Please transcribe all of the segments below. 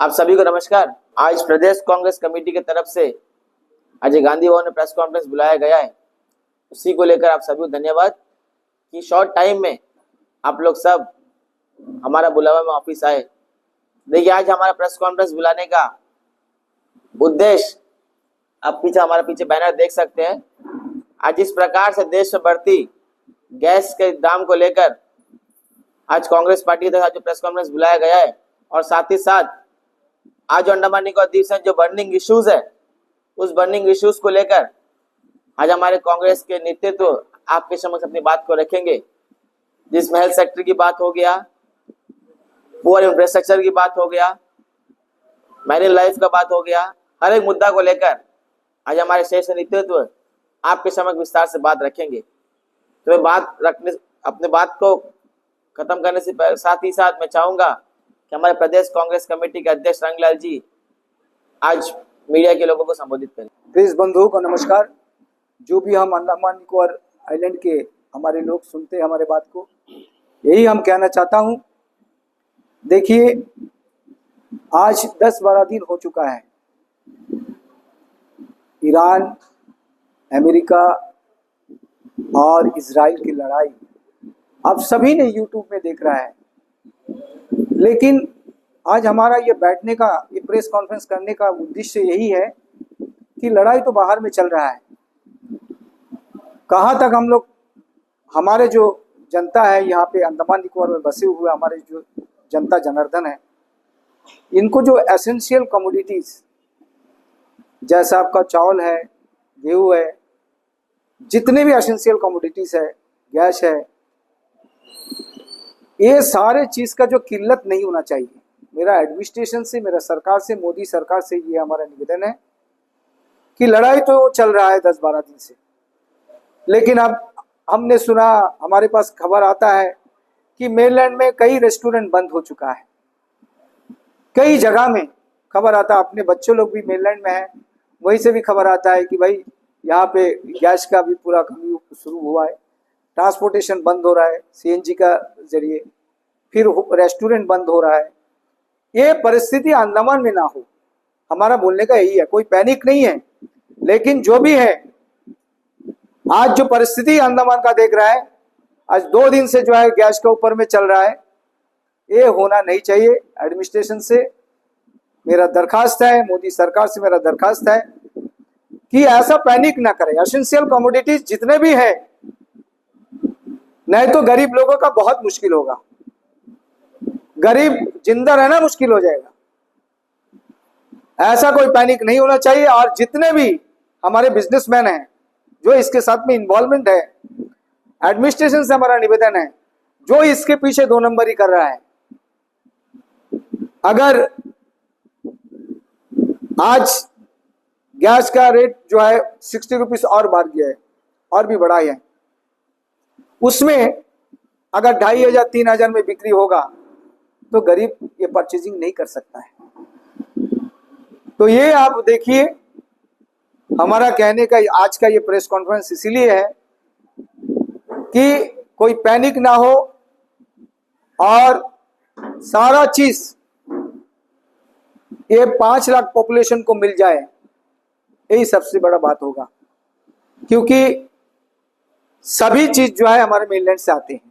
आप सभी को नमस्कार। आज प्रदेश कांग्रेस कमेटी की तरफ से आज गांधी भवन में प्रेस कॉन्फ्रेंस बुलाया गया है। उसी को लेकर आप सभी को धन्यवाद कि शॉर्ट टाइम में आप लोग सब हमारा बुलावा में ऑफिस आए। देखिए, आज हमारा प्रेस कॉन्फ्रेंस बुलाने का उद्देश्य आप हमारे पीछे बैनर देख सकते हैं। आज जिस प्रकार से देश में बढ़ती गैस के दाम को लेकर आज कांग्रेस पार्टी की तरफ जो प्रेस कॉन्फ्रेंस बुलाया गया है, और साथ ही साथ आज जो अंडमान निकोबार द्वीप समूह जो बर्निंग इश्यूज है, उस बर्निंग इश्यूज को लेकर आज हमारे कांग्रेस के नेतृत्व आपके समक्ष अपनी बात को रखेंगे, जिसमें हेल्थ सेक्टर की बात हो गया, पुअर इंफ्रास्ट्रक्चर की बात हो गया, मैरिन लाइफ का बात हो गया। हर एक मुद्दा को लेकर आज हमारे शीर्ष नेतृत्व आपके समक्ष विस्तार से बात रखेंगे। तो मैं अपने बात को खत्म करने से पहले साथ ही साथ मैं चाहूंगा कि हमारे प्रदेश कांग्रेस कमेटी के अध्यक्ष रंगलाल जी आज मीडिया के लोगों को संबोधित करें। प्रेस बंधुओं को नमस्कार। जो भी हम अंडमान निकोबार आइलैंड के हमारे लोग सुनते हैं हमारे बात को, यही हम कहना चाहता हूं। देखिए, आज 10-12 दिन हो चुका है। ईरान, अमेरिका और इजराइल की लड़ाई आप सभी ने यूट्यूब में देख रहा है। लेकिन आज हमारा ये बैठने का, ये प्रेस कॉन्फ्रेंस करने का उद्देश्य यही है कि लड़ाई तो बाहर में चल रहा है। कहाँ तक हम लोग, हमारे जो जनता है यहाँ पे अंडमान निकोबार में बसे हुए हमारे जो जनता जनार्दन है, इनको जो एसेंशियल कमोडिटीज जैसा आपका चावल है, गेहूँ है, जितने भी एसेंशियल कमोडिटीज है, गैस है, ये सारे चीज का जो किल्लत नहीं होना चाहिए। मेरा एडमिनिस्ट्रेशन से, मेरा सरकार से, मोदी सरकार से ये हमारा निवेदन है कि लड़ाई तो चल रहा है 10-12 दिन से, लेकिन अब हमने सुना, हमारे पास खबर आता है कि मेनलैंड में कई रेस्टोरेंट बंद हो चुका है। कई जगह में खबर आता है, अपने बच्चों लोग भी मेनलैंड में है, वहीं से भी खबर आता है कि भाई यहाँ पे गैस का भी पूरा कमी शुरू हुआ है, ट्रांसपोर्टेशन बंद हो रहा है सीएनजी का जरिए, फिर रेस्टोरेंट बंद हो रहा है। ये परिस्थिति अंडमान में ना हो, हमारा बोलने का यही है। कोई पैनिक नहीं है, लेकिन जो भी है, आज जो परिस्थिति अंडमान का देख रहा है, आज 2 दिन से जो है गैस के ऊपर में चल रहा है, ये होना नहीं चाहिए। एडमिनिस्ट्रेशन से मेरा दरखास्त है, मोदी सरकार से मेरा दरखास्त है कि ऐसा पैनिक ना करे। एसेंशियल कमोडिटीज जितने भी है, नहीं तो गरीब लोगों का बहुत मुश्किल होगा, गरीब जिंदा रहना मुश्किल हो जाएगा। ऐसा कोई पैनिक नहीं होना चाहिए। और जितने भी हमारे बिजनेसमैन हैं जो इसके साथ में इन्वॉल्वमेंट है, एडमिनिस्ट्रेशन से हमारा निवेदन है, जो इसके पीछे 2 नंबरी कर रहा है, अगर आज गैस का रेट जो है 60 रुपीज और बढ़ गया है, और भी बढ़ा है, उसमें अगर 2500-3000 में बिक्री होगा तो गरीब ये परचेजिंग नहीं कर सकता है। तो ये आप देखिए, हमारा कहने का आज का ये प्रेस कॉन्फ्रेंस इसीलिए है कि कोई पैनिक ना हो और सारा चीज ये 5 लाख पॉपुलेशन को मिल जाए, यही सबसे बड़ा बात होगा। क्योंकि सभी चीज जो है हमारे मेनलैंड से आते हैं।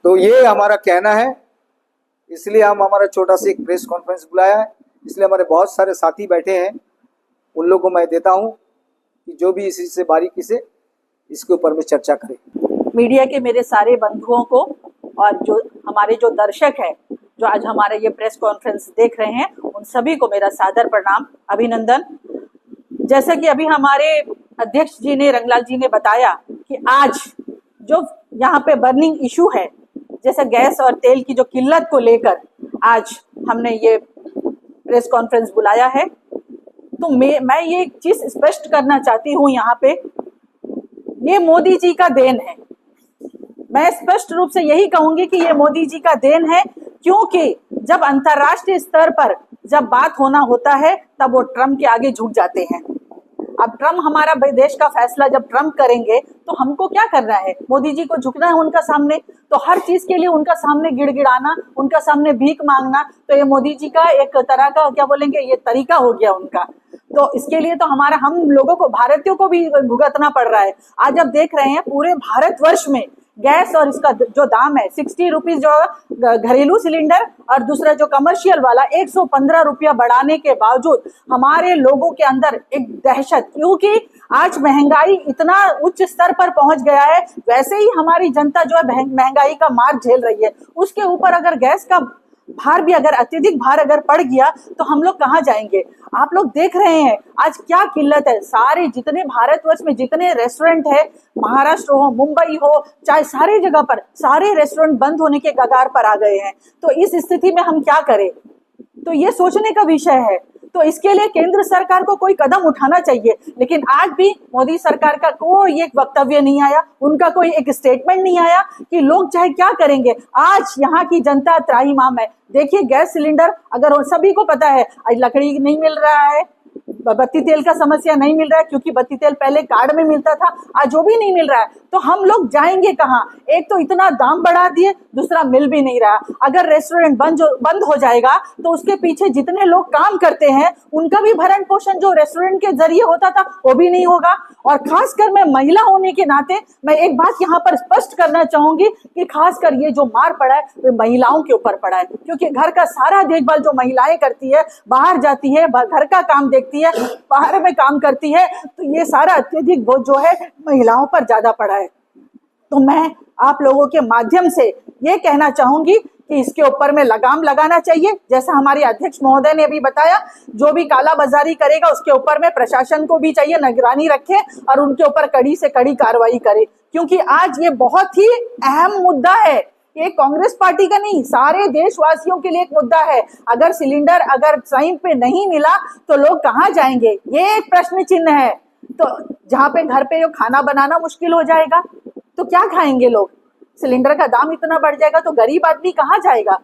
तो ये हमारा कहना है, इसलिए हम हमारा छोटा सा एक प्रेस कॉन्फ्रेंस बुलाया है। इसलिए हमारे बहुत सारे साथी बैठे हैं, उन लोगों को मैं देता हूं कि जो भी इसी से बारीकी से इसके ऊपर में चर्चा करें। मीडिया के मेरे सारे बंधुओं को और जो हमारे जो दर्शक है, जो आज हमारे ये प्रेस कॉन्फ्रेंस देख रहे हैं, उन सभी को मेरा सादर प्रणाम, अभिनंदन। जैसा कि अभी हमारे अध्यक्ष जी ने, रंगलाल जी ने बताया कि आज जो यहाँ पे बर्निंग इशू है, जैसे गैस और तेल की जो किल्लत को लेकर आज हमने ये प्रेस कॉन्फ्रेंस बुलाया है। तो मैं ये चीज स्पष्ट करना चाहती हूँ यहाँ पे, ये मोदी जी का देन है। मैं स्पष्ट रूप से यही कहूंगी कि ये मोदी जी का देन है, क्योंकि जब अंतर्राष्ट्रीय स्तर पर जब बात होना होता है, तब वो ट्रम्प के आगे झुक जाते हैं। अब ट्रम्प, हमारा देश का फैसला जब ट्रम्प करेंगे तो हमको क्या करना है? मोदी जी को झुकना है उनका सामने। तो हर चीज के लिए उनका सामने गिड़गिड़ाना, उनका सामने भीख मांगना, तो ये मोदी जी का एक तरह का क्या बोलेंगे, ये तरीका हो गया उनका। तो इसके लिए तो हम लोगों को, भारतीयों को भी भुगतना पड़ रहा है। आज अब देख रहे हैं पूरे भारतवर्ष में गैस और इसका जो दाम है 60 रुपीज जो घरेलू सिलेंडर और दूसरा जो कमर्शियल वाला 115 रुपया बढ़ाने के बावजूद हमारे लोगों के अंदर एक दहशत, क्योंकि आज महंगाई इतना उच्च स्तर पर पहुंच गया है, वैसे ही हमारी जनता जो है महंगाई का मार झेल रही है, उसके ऊपर अगर गैस का भार भी, अगर अत्यधिक भार अगर पड़ गया तो हम लोग कहाँ जाएंगे। आप लोग देख रहे हैं आज क्या किल्लत है। सारे जितने भारतवर्ष में जितने रेस्टोरेंट है, महाराष्ट्र हो, मुंबई हो, चाहे सारी जगह पर सारे रेस्टोरेंट बंद होने के कगार पर आ गए हैं। तो इस स्थिति में हम क्या करें, तो ये सोचने का विषय है। तो इसके लिए केंद्र सरकार को कोई कदम उठाना चाहिए, लेकिन आज भी मोदी सरकार का कोई एक वक्तव्य नहीं आया, उनका कोई एक स्टेटमेंट नहीं आया कि लोग चाहे क्या करेंगे। आज यहाँ की जनता त्राहिमाम है। देखिए गैस सिलेंडर, अगर सभी को पता है आज लकड़ी नहीं मिल रहा है, बत्ती तेल का समस्या नहीं मिल रहा है, क्योंकि बत्ती तेल पहले कार्ड में मिलता था, आज वो भी नहीं मिल रहा है, तो हम लोग जाएंगे कहाँ। एक तो इतना दाम बढ़ा दिए, दूसरा मिल भी नहीं रहा। अगर रेस्टोरेंट बंद हो जाएगा तो उसके पीछे जितने लोग काम करते हैं उनका भी भरण पोषण जो रेस्टोरेंट के जरिए होता था वो भी नहीं होगा। और खासकर मैं महिला होने के नाते मैं एक बात यहाँ पर स्पष्ट करना चाहूंगी कि खासकर ये जो मार पड़ा है वो महिलाओं के ऊपर पड़ा है, क्योंकि घर का सारा देखभाल जो महिलाएं करती है, बाहर जाती है, घर का काम देखती है, बाहर में काम करती है, तो ये सारा अत्यधिक बोझ जो है महिलाओं पर ज्यादा पड़ा है। तो मैं आप लोगों के माध्यम से ये कहना चाहूंगी कि इसके ऊपर में लगाम लगाना चाहिए। जैसा हमारे अध्यक्ष महोदय ने अभी बताया, जो भी कालाबाजारी करेगा उसके ऊपर में प्रशासन को भी चाहिए निगरानी रखे और उनके ऊपर कड़ी से कड़ी कार्रवाई करे, क्योंकि आज ये बहुत ही अहम मुद्दा है। ये कांग्रेस पार्टी का नहीं, सारे देशवासियों के लिए एक मुद्दा है। अगर सिलेंडर अगर टाइम पे नहीं मिला तो लोग कहाँ जाएंगे, ये एक प्रश्न चिन्ह है। तो जहाँ पे घर पे जो खाना बनाना मुश्किल हो जाएगा तो क्या खाएंगे लोग, सिलेंडर का दाम इतना बढ़ जाएगा तो गरीब आदमी कहाँ जाएगा।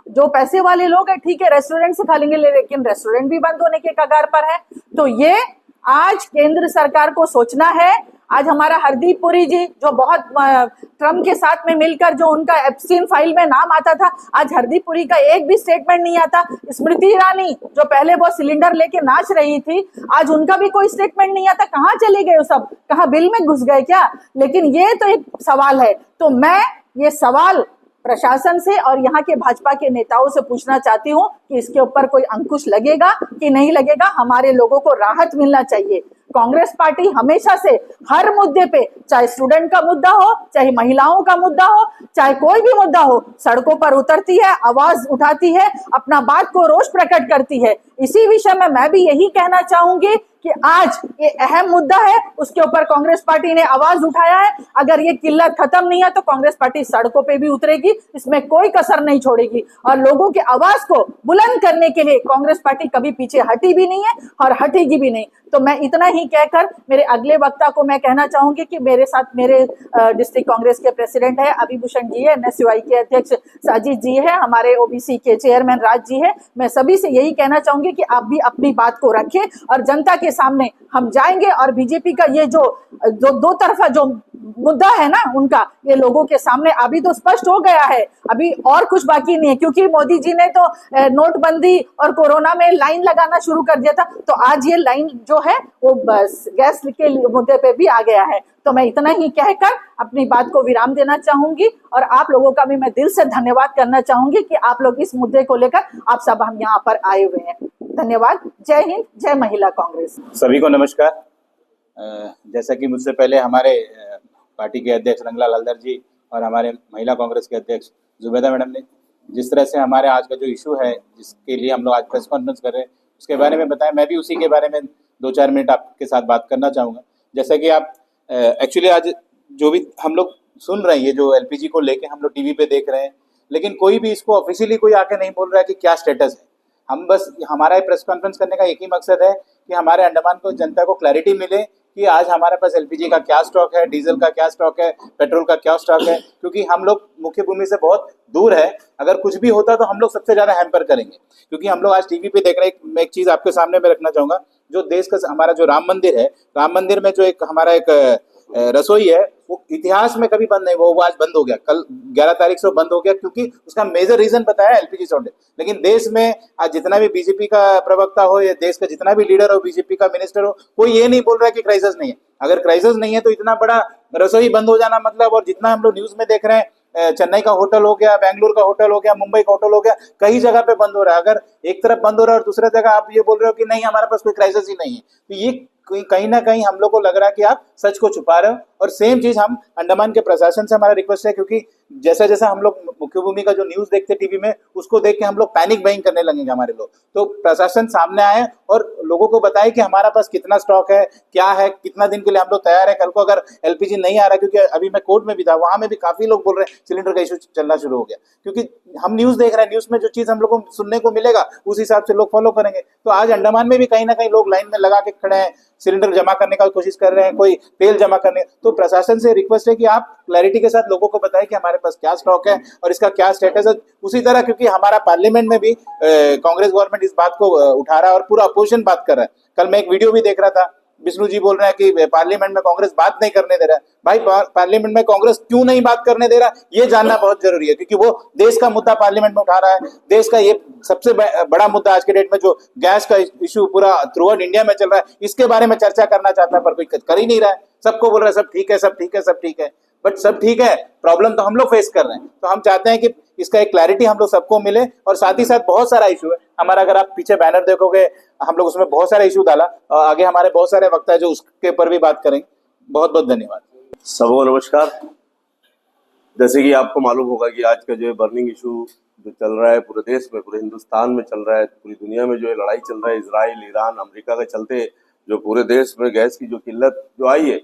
जो पैसे वाले लोग हैं ठीक है रेस्टोरेंट से खा लेंगे, लेकिन रेस्टोरेंट भी बंद होने के कगार पर है। तो ये आज केंद्र सरकार को सोचना है। आज हमारा हरदीप पुरी जी जो बहुत ट्रम्प के साथ में मिलकर जो उनका एप्स्टीन फाइल में नाम आता था, आज हरदीप पुरी का एक भी स्टेटमेंट नहीं आता। स्मृति ईरानी जो पहले वो सिलेंडर लेके नाच रही थी, आज उनका भी कोई स्टेटमेंट नहीं आता। कहाँ चले गए वो सब, कहाँ बिल में घुस गए क्या। लेकिन ये तो एक सवाल है। तो मैं ये सवाल प्रशासन से और यहाँ के भाजपा के नेताओं से पूछना चाहती हूँ कि इसके ऊपर कोई अंकुश लगेगा कि नहीं लगेगा। हमारे लोगों को राहत मिलना चाहिए। कांग्रेस पार्टी हमेशा से हर मुद्दे पे, चाहे स्टूडेंट का मुद्दा हो, चाहे महिलाओं का मुद्दा हो, चाहे कोई भी मुद्दा हो, सड़कों पर उतरती है, आवाज उठाती है, अपना बात को रोष प्रकट करती है। इसी विषय में मैं भी यही कहना चाहूंगी कि आज ये अहम मुद्दा है, उसके ऊपर कांग्रेस पार्टी ने आवाज उठाया है। अगर ये किल्लत खत्म नहीं है तो कांग्रेस पार्टी सड़कों पे भी उतरेगी, इसमें कोई कसर नहीं छोड़ेगी। और लोगों की आवाज को बुलंद करने के लिए कांग्रेस पार्टी कभी पीछे हटी भी नहीं है और हटेगी भी नहीं। तो मैं इतना ही कहकर मेरे अगले वक्ता को मैं कहना चाहूंगी कि मेरे साथ मेरे डिस्ट्रिक्ट कांग्रेस के प्रेसिडेंट है अभिभूषण जी है, NSUI के अध्यक्ष साजिद जी है, हमारे OBC के चेयरमैन राज जी है। मैं सभी से यही कहना चाहूंगी कि आप भी अपनी बात को रखें और जनता के सामने हम जाएंगे और बीजेपी का ये जो दो तरफा जो मुद्दा है ना उनका, ये लोगों के सामने अभी तो स्पष्ट हो गया है, अभी और कुछ बाकी नहीं है। क्योंकि मोदी जी ने तो नोटबंदी और कोरोना में लाइन लगाना शुरू कर दिया था, तो आज ये लाइन जो है वो बस गैस के मुद्दे पे भी आ गया है। तो मैं इतना ही कहकर अपनी बात को विराम देना चाहूंगी और आप लोगों का भी मैं दिल से धन्यवाद करना चाहूंगी कि आप लोग इस मुद्दे को लेकर आप सब हम यहाँ पर आए हुए हैं। धन्यवाद। जय हिंद, जय महिला कांग्रेस। सभी को नमस्कार। जैसा कि मुझसे पहले हमारे पार्टी के अध्यक्ष रंगलाल हलदर जी और हमारे महिला कांग्रेस के अध्यक्ष जुबैदा मैडम ने जिस तरह से हमारे आज का जो इशू है जिसके लिए हम लोग आज प्रेस कॉन्फ्रेंस कर रहे हैं उसके बारे में बताया, मैं भी उसी के बारे में 2-4 मिनट आपके साथ बात करना चाहूँगा। जैसा कि आप एक्चुअली आज जो भी हम लोग सुन रहे हैं, ये जो LPG को लेके हम लोग टीवी पे देख रहे हैं, लेकिन कोई भी इसको ऑफिशियली कोई आके नहीं बोल रहा है कि क्या स्टेटस है। हम बस हमारा प्रेस कॉन्फ्रेंस करने का एक ही मकसद है कि हमारे अंडमान को जनता को क्लैरिटी मिले कि आज हमारे पास LPG का क्या स्टॉक है, डीजल का क्या स्टॉक है, पेट्रोल का क्या स्टॉक है। क्योंकि हम लोग मुख्य भूमि से बहुत दूर है, अगर कुछ भी होता तो हम लोग सबसे ज्यादा हैम्पर करेंगे। क्योंकि हम लोग आज टीवी पे देख रहे हैं। मैं एक चीज आपके सामने में रखना चाहूंगा, जो देश का हमारा जो राम मंदिर है, राम मंदिर में जो एक हमारा एक रसोई है वो इतिहास में कभी बंद नहीं, वो आज बंद हो गया, कल 11 तारीख से बंद हो गया, क्योंकि उसका मेजर रीजन बताया एलपीजी शॉर्टेज। लेकिन देश में आज जितना भी बीजेपी का प्रवक्ता हो या देश का जितना भी लीडर हो, बीजेपी का मिनिस्टर हो, कोई ये नहीं बोल रहा है कि क्राइसिस नहीं है। अगर क्राइसिस नहीं है तो इतना बड़ा रसोई बंद हो जाना मतलब, और जितना हम लोग न्यूज में देख रहे हैं, चेन्नई का होटल हो गया, बेंगलुरु का होटल हो गया, मुंबई का होटल हो गया, कई जगह पे बंद हो रहा है। अगर एक तरफ बंद हो रहा है और दूसरा जगह आप ये बोल रहे हो कि नहीं हमारे पास कोई क्राइसिस ही नहीं है, तो ये कहीं ना कहीं हम लोग को लग रहा है कि आप सच को छुपा रहे हो। और सेम चीज हम अंडमान के प्रशासन से हमारा रिक्वेस्ट है, क्योंकि जैसा जैसा हम लोग मुख्यभूमि का जो न्यूज देखते टीवी में, उसको देख के हम लोग पैनिक बाइंग करने लगेंगे हमारे लोग। तो प्रशासन सामने आए और लोगों को बताए कि हमारा पास कितना स्टॉक है, क्या है, कितना दिन के लिए हम लोग तैयार है। कल को अगर एलपीजी नहीं आ रहा, क्योंकि अभी मैं कोर्ट में भी था, वहां में भी काफी लोग बोल रहे हैं सिलेंडर का इशू चलना शुरू हो गया, क्योंकि हम न्यूज देख रहे हैं, न्यूज में जो चीज हम लोग को सुनने को मिलेगा उस हिसाब से लोग फॉलो करेंगे। तो आज अंडमान में भी कहीं ना कहीं लोग लाइन में लगा के खड़े हैं, सिलेंडर जमा करने का कोशिश कर रहे हैं, कोई तेल जमा करने। तो प्रशासन से रिक्वेस्ट है कि आप क्लैरिटी के साथ लोगों को बताएं कि हमारे पास क्या स्टॉक है और इसका क्या स्टेटस है। उसी तरह क्योंकि हमारा पार्लियामेंट में भी कांग्रेस गवर्नमेंट इस बात को उठा रहा है और पूरा अपोजिशन बात कर रहा है। कल मैं एक वीडियो भी देख रहा था, विष्णु जी बोल रहे हैं कि पार्लियामेंट में कांग्रेस बात नहीं करने दे रहा है। भाई पार्लियामेंट में कांग्रेस क्यों नहीं बात करने दे रहा, ये जानना बहुत जरूरी है, क्योंकि वो देश का मुद्दा पार्लियामेंट में उठा रहा है। देश का ये सबसे बड़ा मुद्दा आज के डेट में जो गैस का इशू पूरा थ्रू आउट इंडिया में चल रहा है, इसके बारे में चर्चा करना चाहता है, पर कोई कर ही नहीं रहा है। सबको बोल रहा है सब ठीक है, सब ठीक है, सब ठीक है, बट सब ठीक है, प्रॉब्लम तो हम लोग फेस कर रहे हैं। तो हम चाहते हैं कि इसका एक क्लैरिटी हम लोग सबको मिले। और साथ ही साथ बहुत सारा इशू है हमारा, अगर आप पीछे बैनर देखोगे हम लोग उसमें बहुत सारा इशू डाला, और आगे हमारे बहुत सारे वक्ता है जो उसके ऊपर भी बात करेंगे। बहुत बहुत धन्यवाद। सबको नमस्कार। जैसे कि आपको मालूम होगा कि आज का जो बर्निंग इशू जो चल रहा है पूरे देश में, पूरे हिंदुस्तान में चल रहा है, पूरी दुनिया में जो ये लड़ाई चल रहा है इजराइल, ईरान, अमेरिका के चलते जो पूरे देश में गैस की जो किल्लत जो आई है,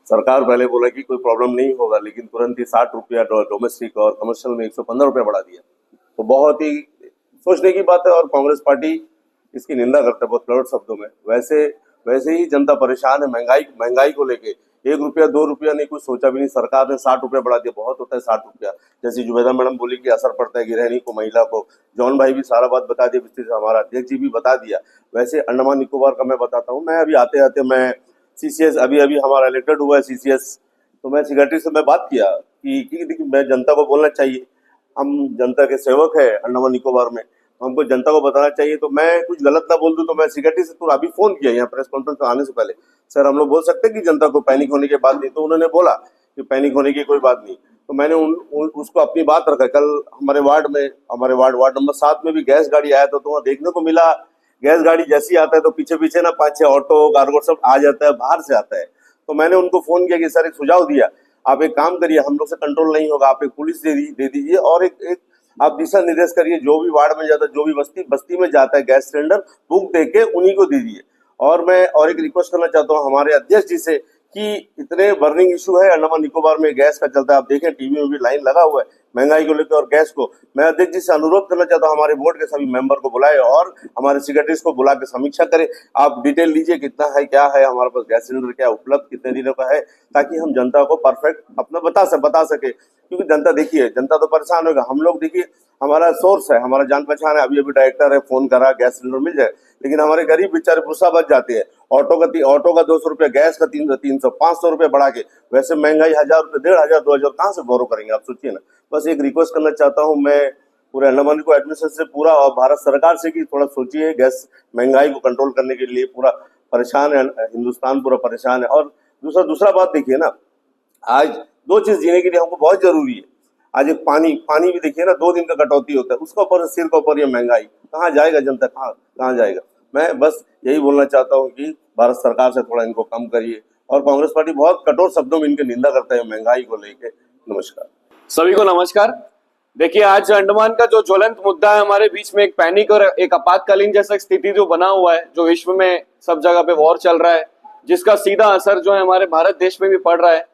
सरकार पहले बोला कि कोई प्रॉब्लम नहीं होगा, लेकिन तुरंत ही 60 रुपया डोमेस्टिक और कमर्शियल में 115 रुपया बढ़ा दिया। तो बहुत ही सोचने की बात है और कांग्रेस पार्टी इसकी निंदा करता है बहुत कड़वे शब्दों में। वैसे ही जनता परेशान है महंगाई को लेके। 1 रुपया 2 रुपया नहीं, कुछ सोचा भी नहीं, सरकार ने 60 रुपया बढ़ा दिया। बहुत होता है 60 रुपया। जैसे जुबैदा मैडम बोली कि असर पड़ता है गृहिणी को, महिला को। जॉन भाई भी सारा बात बता दिया, विस्तृत से हमारा अध्यक्ष जी भी बता दिया। वैसे अंडमान निकोबार का मैं बताता हूँ। मैं अभी आते मैं सीसीएस अभी हमारा इलेक्टेड हुआ है सीसीएस, तो मैं सेक्रेटरी से मैं बात किया कि देखिए मैं जनता को बोलना चाहिए, हम जनता के सेवक है अंडमान निकोबार में, हमको जनता को बताना चाहिए। तो मैं कुछ गलत ना बोल दूं, तो मैं सेक्रेटरी से अभी फोन किया यहाँ प्रेस कॉन्फ्रेंस में आने से पहले, सर हम लोग बोल सकते हैं कि जनता को पैनिक होने की बात नहीं। तो उन्होंने बोला कि पैनिक होने की कोई बात नहीं। तो मैंने उसको अपनी बात रखा। कल हमारे वार्ड नंबर 7 में भी गैस गाड़ी आया था, तो वहाँ देखने को मिला गैस गाड़ी जैसी आता है तो पीछे ना 5-6 ऑटो कार्गो सब आ जाता है, बाहर से आता है। तो मैंने उनको फोन किया कि सर एक सुझाव दिया, आप एक काम करिए, हम लोग से कंट्रोल नहीं होगा, आप एक पुलिस दे दीजिए और एक आप दिशा निर्देश करिए, जो भी वार्ड में जाता है, जो भी बस्ती में जाता है गैस सिलेंडर बुक देके उन्हीं को दीजिए। और मैं और एक रिक्वेस्ट करना चाहता हूँ हमारे अध्यक्ष जी से कि इतने बर्निंग इशू है अंडमान निकोबार में गैस का चलता है, आप देखें टीवी में भी लाइन लगा हुआ है महंगाई को लेकर और गैस को। मैं अध्यक्ष जी से अनुरोध करना चाहता हूँ हमारे बोर्ड के सभी मेंबर को बुलाए और हमारे सेक्रेटरीज को बुला के समीक्षा करें। आप डिटेल लीजिए कितना है, क्या है हमारे पास गैस सिलेंडर, क्या उपलब्ध, कितने दिनों का है, ताकि हम जनता को परफेक्ट अपना बता सके। क्योंकि जनता देखिए, जनता तो परेशान होगा। हम लोग देखिए हमारा सोर्स है, हमारा जान पहचान है, अभी डायरेक्टर है, फोन करा गैस सिलेंडर मिल जाए, लेकिन हमारे गरीब बेचारे पुरसा बच जाते हैं। ऑटो का 200 रुपया, गैस का 300 500 रुपये बढ़ा के, वैसे महंगाई 1000 रुपये, 1500 2000 कहाँ से बोरो करेंगे, आप सोचिए ना। बस एक रिक्वेस्ट करना चाहता हूँ मैं पूरे अंडमान को एडमिनिस्ट्रेशन से पूरा और भारत सरकार से कि थोड़ा सोचिए, गैस महंगाई को कंट्रोल करने के लिए पूरा परेशान है, हिंदुस्तान पूरा परेशान है। और दूसरा बात देखिए ना, आज 2 चीज जीने के लिए हमको बहुत जरूरी है। आज एक पानी भी देखिए ना, 2 दिन का कटौती होता है, उसका ऊपर सिर के ऊपर ये महंगाई, कहाँ जाएगा जनता, कहाँ जाएगा। मैं बस यही बोलना चाहता हूँ कि भारत सरकार से थोड़ा इनको कम करिए। और कांग्रेस पार्टी बहुत कठोर शब्दों में इनकी निंदा करता है महंगाई को लेके। नमस्कार सभी को नमस्कार। देखिए आज अंडमान का जो ज्वलंत मुद्दा है, हमारे बीच में एक पैनिक और एक आपातकालीन जैसा स्थिति जो बना हुआ है, जो विश्व में सब जगह पे वॉर चल रहा है, जिसका सीधा असर जो है हमारे भारत देश में भी पड़ रहा है।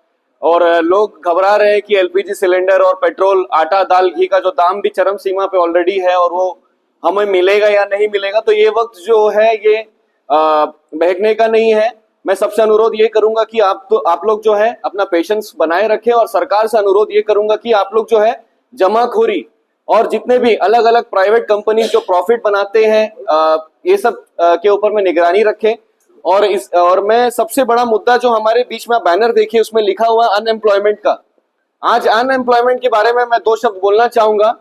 और लोग घबरा रहे हैं कि एलपीजी सिलेंडर और पेट्रोल, आटा, दाल, घी का जो दाम भी चरम सीमा पे ऑलरेडी है और वो हमें मिलेगा या नहीं मिलेगा। तो ये वक्त जो है ये बहकने का नहीं है। मैं सबसे अनुरोध ये करूंगा कि आप लोग जो है अपना पेशेंस बनाए रखें, और सरकार से अनुरोध ये करूंगा कि आप लोग जो है जमाखोरी और जितने भी अलग अलग प्राइवेट कंपनी जो प्रॉफिट बनाते हैं ये सब के ऊपर में निगरानी रखें। और मैं सबसे बड़ा मुद्दा जो हमारे बीच में बैनर देखिए उसमें लिखा हुआ है अनएम्प्लॉयमेंट का। आज अनएम्प्लॉयमेंट के बारे में मैं 2 शब्द बोलना चाहूंगा।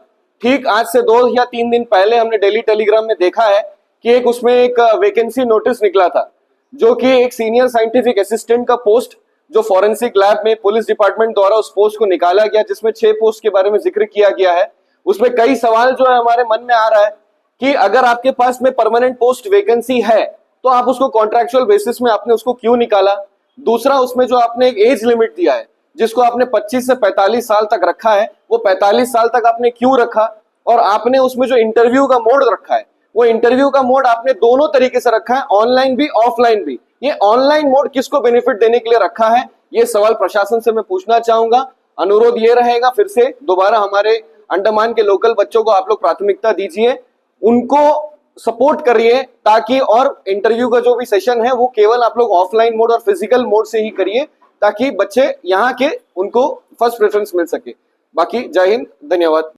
ठीक आज से 2 या 3 दिन पहले हमने डेली टेलीग्राम में देखा है कि उसमें एक वैकेंसी नोटिस निकला था, जो कि एक सीनियर साइंटिफिक असिस्टेंट का पोस्ट जो फॉरेंसिक लैब में पुलिस डिपार्टमेंट द्वारा उस पोस्ट को निकाला गया, जिसमें 6 पोस्ट के बारे में जिक्र किया गया है। उसमें कई सवाल जो है हमारे मन में आ रहा है कि अगर आपके पास में परमानेंट पोस्ट वैकेंसी है तो आप उसको कॉन्ट्रैक्चुअल बेसिस में आपने उसको क्यों निकाला। दूसरा, उसमें जो आपने एक एज लिमिट दिया है जिसको आपने 25 से 45 साल तक रखा है, वो 45 साल तक आपने क्यों रखा। और आपने उसमें जो इंटरव्यू का मोड रखा है, वो इंटरव्यू का मोड आपने दोनों तरीके से रखा है, ऑनलाइन भी ऑफलाइन भी। ये ऑनलाइन मोड किसको बेनिफिट देने के लिए रखा है, ये सवाल प्रशासन से मैं पूछना चाहूंगा। अनुरोध ये रहेगा फिर से दोबारा, हमारे अंडमान के लोकल बच्चों को आप लोग प्राथमिकता दीजिए, उनको सपोर्ट करिए, ताकि और इंटरव्यू का जो भी सेशन है वो केवल आप लोग ऑफलाइन मोड और फिजिकल मोड से ही करिए, ताकि बच्चे यहाँ के उनको फर्स्ट प्रेफरेंस मिल सके। बाकी जय हिंद, धन्यवाद।